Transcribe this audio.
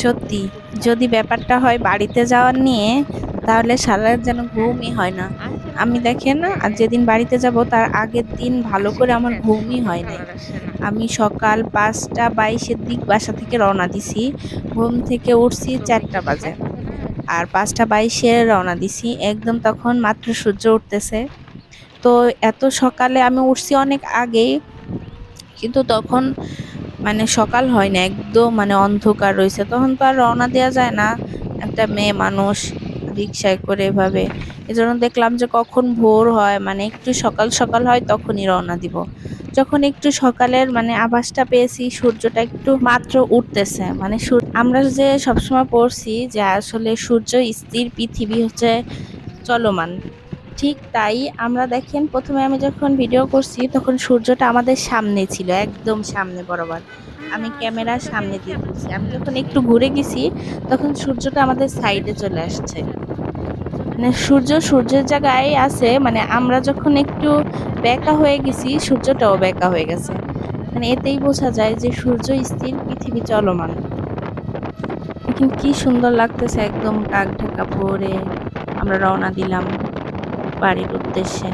সত্যি যদি ব্যাপারটা হয় বাড়িতে যাওয়ার নিয়ে, তাহলে সারা রাত যেন ঘুমই হয় না। আমি দেখেন না, আর যেদিন বাড়িতে যাব তার আগের দিন ভালো করে আমার ঘুমই হয় নাই। আমি সকাল 5টা 22-এর দিক বাসা থেকে রওনা দিছি। ঘুম থেকে উঠছি 4টা বাজে, আর 5টা 22-এ রওনা দিছি। একদম তখন মাত্র সূর্য উঠতেছে। তো এত সকালে আমি উঠছি অনেক আগেই, কিন্তু তখন মানে সকাল হয় না, একদম মানে অন্ধকার রয়েছে। তখন তো আর রওনা দেওয়া যায় না, একটা মেয়ে মানুষ রিক্সায় করে এভাবে। এজন্য দেখলাম যে কখন ভোর হয়, মানে একটু সকাল সকাল হয় তখনই রওনা দিব। যখন একটু সকালের মানে আভাসটা পেয়েছি, সূর্যটা একটু মাত্র উঠতেছে, মানে আমরা যে সবসময় পড়ছি যে আসলে সূর্য স্থির, পৃথিবী হচ্ছে চলমান। ঠিক তাই আমরা দেখেন, প্রথমে আমি যখন ভিডিও করছি তখন সূর্যটা আমাদের সামনে ছিল, একদম সামনে বরাবর। আমি ক্যামেরার সামনে দিয়ে তুলছি। আমি যখন একটু ঘুরে গেছি তখন সূর্যটা আমাদের সাইডে চলে আসছে। মানে সূর্যের জায়গায় আছে, মানে আমরা যখন একটু বেঁকা হয়ে গেছি সূর্যটাও বেঁকা হয়ে গেছে। মানে এতেই বোঝা যায় যে সূর্য স্থির, পৃথিবী চলমান। দেখেন কি সুন্দর লাগতেছে, একদম কাক ঢাকা ভোরে আমরা রওনা দিলাম বাড়ির উদ্দেশ্যে।